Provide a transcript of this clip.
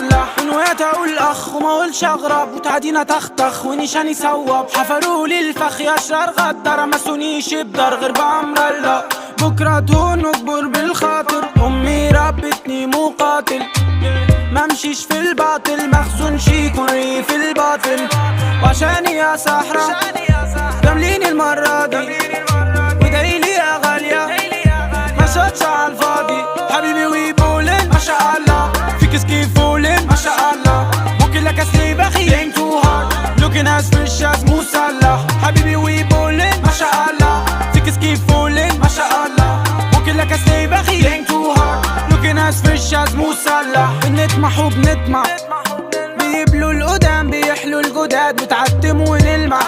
مسلح ونويت اقول اخ وما اقولش اغرب وتعدينا تختخ ونيشاني صوب حفرولي الفخ يا اشرار غدر مسونيش بدار غير بامر الله بكره تهون واكبر بالخاطر امي ربتني مقاتل ما مشيش في الباطل مخزون شيك ونري في الباطل وعشاني يا صحرا جامليني المرة دي ودايلي يا غالية ما شاتش عالفاضي حبيبي ويبولن ما شاء الله فيك سكيف فولن ما شاء الله ممكن لك اسلي بخيل too hard looking as fresh as مسلح حبيبي ويبولن ما شاء الله فيك سكيف فولن ما شاء الله ممكن لك اسلي بخيل too hard looking as fresh as مسلح بنطمح وبنطمع بيبلوا القدام بيحلوا الجداد بتعتم ونلمع